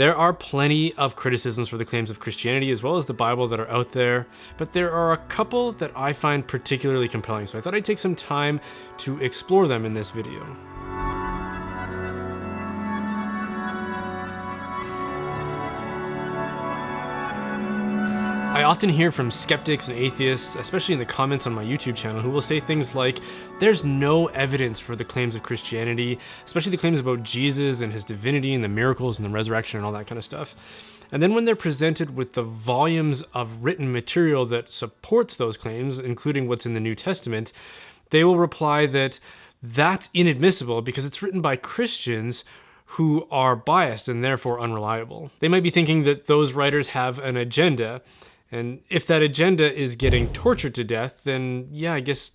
There are plenty of criticisms for the claims of Christianity as well as the Bible that are out there, but there are a couple that I find particularly compelling, so I thought I'd take some time to explore them in this video. I often hear from skeptics and atheists, especially in the comments on my YouTube channel, who will say things like, there's no evidence for the claims of Christianity, especially the claims about Jesus and his divinity and the miracles and the resurrection and all that kind of stuff. And then when they're presented with the volumes of written material that supports those claims, including what's in the New Testament, they will reply that that's inadmissible because it's written by Christians who are biased and therefore unreliable. They might be thinking that those writers have an agenda, and if that agenda is getting tortured to death, then yeah, I guess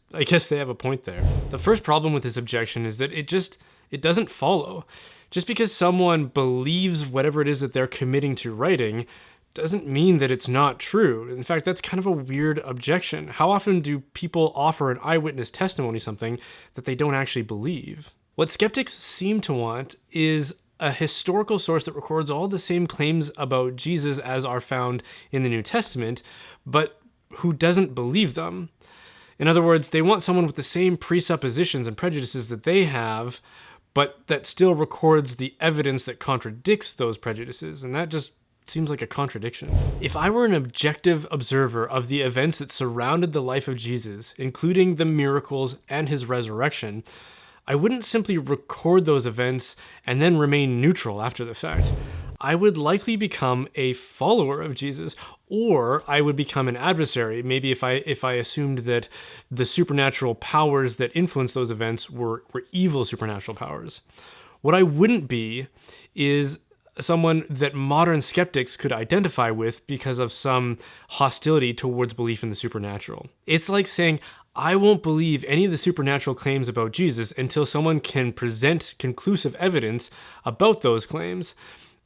they have a point there. The first problem with this objection is that it doesn't follow. Just because someone believes whatever it is that they're committing to writing doesn't mean that it's not true. In fact, that's kind of a weird objection. How often do people offer an eyewitness testimony something that they don't actually believe? What skeptics seem to want is a historical source that records all the same claims about Jesus as are found in the New Testament, but who doesn't believe them. In other words, they want someone with the same presuppositions and prejudices that they have, but that still records the evidence that contradicts those prejudices, and that just seems like a contradiction. If I were an objective observer of the events that surrounded the life of Jesus, including the miracles and his resurrection, I wouldn't simply record those events and then remain neutral after the fact. I would likely become a follower of Jesus, or I would become an adversary, maybe if I assumed that the supernatural powers that influenced those events were evil supernatural powers. What I wouldn't be is someone that modern skeptics could identify with because of some hostility towards belief in the supernatural. It's like saying, I won't believe any of the supernatural claims about Jesus until someone can present conclusive evidence about those claims.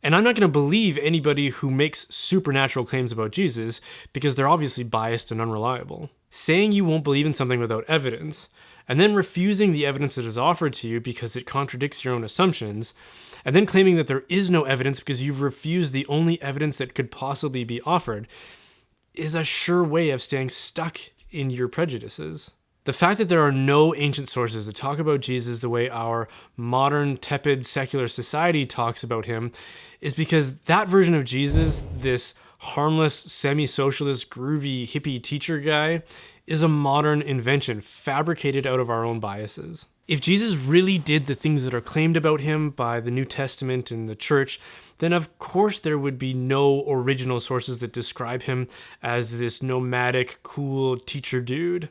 And I'm not going to believe anybody who makes supernatural claims about Jesus because they're obviously biased and unreliable. Saying you won't believe in something without evidence, and then refusing the evidence that is offered to you because it contradicts your own assumptions, and then claiming that there is no evidence because you've refused the only evidence that could possibly be offered, is a sure way of staying stuck in your prejudices. The fact that there are no ancient sources that talk about Jesus the way our modern, tepid, secular society talks about him is because that version of Jesus, this harmless, semi-socialist, groovy, hippie teacher guy, is a modern invention fabricated out of our own biases. If Jesus really did the things that are claimed about him by the New Testament and the church, then of course there would be no original sources that describe him as this nomadic, cool teacher dude.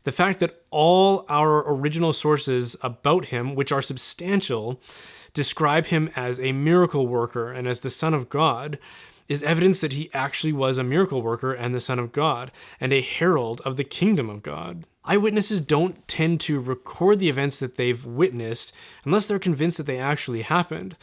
The fact that all our original sources about him, which are substantial, describe him as a miracle worker and as the Son of God, is evidence that he actually was a miracle worker and the Son of God, and a herald of the kingdom of God. Eyewitnesses don't tend to record the events that they've witnessed unless they're convinced that they actually happened.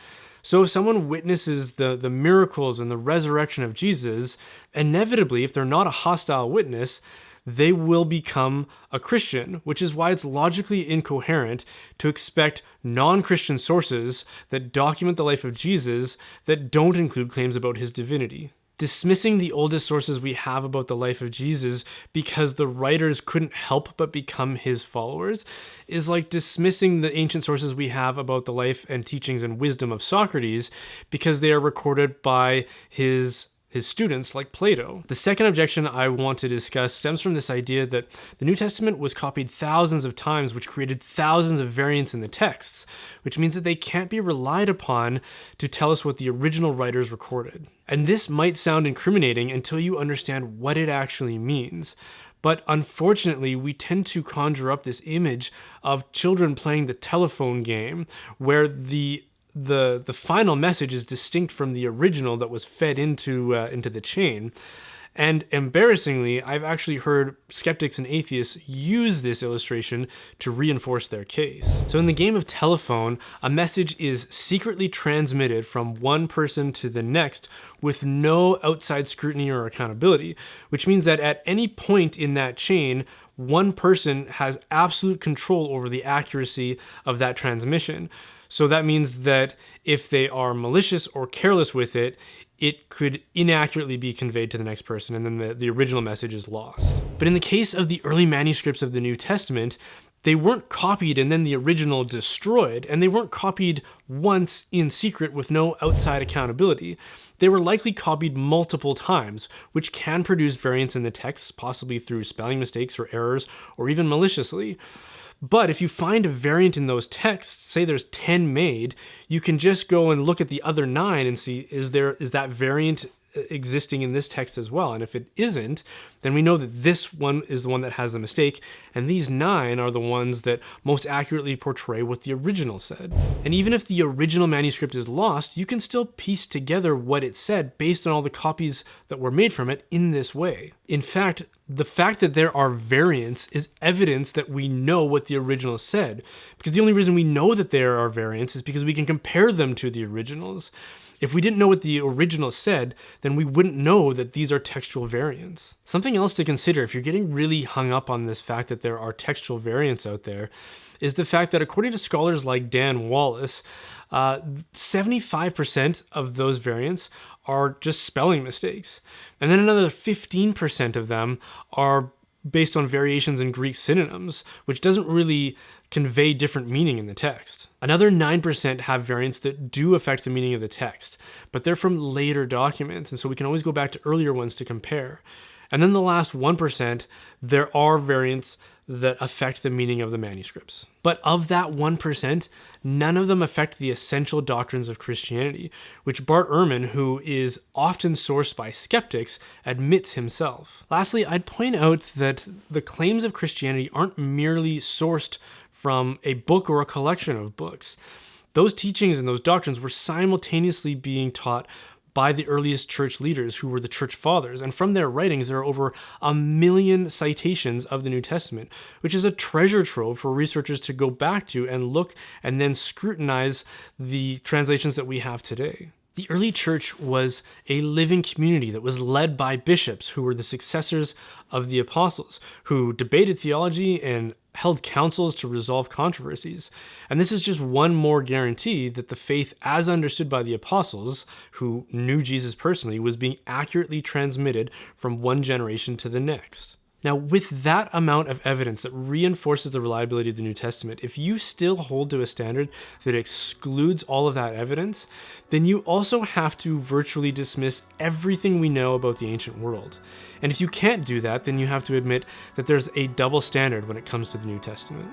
So if someone witnesses the miracles and the resurrection of Jesus, inevitably, if they're not a hostile witness, they will become a Christian, which is why it's logically incoherent to expect non-Christian sources that document the life of Jesus that don't include claims about his divinity. Dismissing the oldest sources we have about the life of Jesus because the writers couldn't help but become his followers is like dismissing the ancient sources we have about the life and teachings and wisdom of Socrates because they are recorded by his students like Plato. The second objection I want to discuss stems from this idea that the New Testament was copied thousands of times, which created thousands of variants in the texts, which means that they can't be relied upon to tell us what the original writers recorded. And this might sound incriminating until you understand what it actually means. But unfortunately, we tend to conjure up this image of children playing the telephone game where the final message is distinct from the original that was fed into the chain. And embarrassingly, I've actually heard skeptics and atheists use this illustration to reinforce their case. So in the game of telephone, a message is secretly transmitted from one person to the next with no outside scrutiny or accountability, which means that at any point in that chain, one person has absolute control over the accuracy of that transmission. So that means that if they are malicious or careless with it, it could inaccurately be conveyed to the next person, and then the original message is lost. But in the case of the early manuscripts of the New Testament, they weren't copied and then the original destroyed, and they weren't copied once in secret with no outside accountability. They were likely copied multiple times, which can produce variants in the text, possibly through spelling mistakes or errors, or even maliciously. But if you find a variant in those texts, say there's 10 made, you can just go and look at the other 9 and see, is that variant existing in this text as well? And if it isn't, then we know that this one is the one that has the mistake, and these 9 are the ones that most accurately portray what the original said. And even if the original manuscript is lost, you can still piece together what it said based on all the copies that were made from it in this way. In fact, the fact that there are variants is evidence that we know what the original said, because the only reason we know that there are variants is because we can compare them to the originals. If we didn't know what the original said, then we wouldn't know that these are textual variants. Something else to consider if you're getting really hung up on this fact that there are textual variants out there is the fact that according to scholars like Dan Wallace, 75% of those variants are just spelling mistakes. And then another 15% of them are based on variations in Greek synonyms, which doesn't really convey different meaning in the text. Another 9% have variants that do affect the meaning of the text, but they're from later documents, and so we can always go back to earlier ones to compare. And then the last 1%, there are variants that affect the meaning of the manuscripts. But of that 1%, none of them affect the essential doctrines of Christianity, which Bart Ehrman, who is often sourced by skeptics, admits himself. Lastly, I'd point out that the claims of Christianity aren't merely sourced from a book or a collection of books. Those teachings and those doctrines were simultaneously being taught by the earliest church leaders who were the church fathers. And from their writings, there are over 1 million citations of the New Testament, which is a treasure trove for researchers to go back to and look and then scrutinize the translations that we have today. The early church was a living community that was led by bishops who were the successors of the apostles, who debated theology and held councils to resolve controversies. And this is just one more guarantee that the faith as understood by the apostles, who knew Jesus personally, was being accurately transmitted from one generation to the next. Now, with that amount of evidence that reinforces the reliability of the New Testament, if you still hold to a standard that excludes all of that evidence, then you also have to virtually dismiss everything we know about the ancient world. And if you can't do that, then you have to admit that there's a double standard when it comes to the New Testament.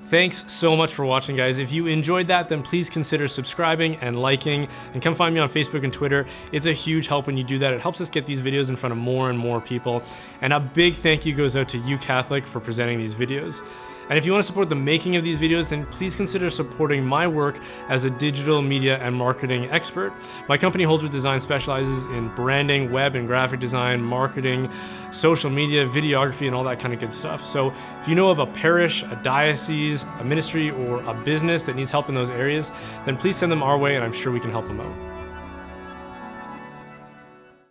Thanks so much for watching, guys. If you enjoyed that, then please consider subscribing and liking, and come find me on Facebook and Twitter. It's a huge help when you do that. It helps us get these videos in front of more and more people. And a big thank you goes out to You Catholic for presenting these videos. And if you want to support the making of these videos, then please consider supporting my work as a digital media and marketing expert. My company, Holdsworth Design, specializes in branding, web and graphic design, marketing, social media, videography, and all that kind of good stuff. So if you know of a parish, a diocese, a ministry, or a business that needs help in those areas, then please send them our way, and I'm sure we can help them out.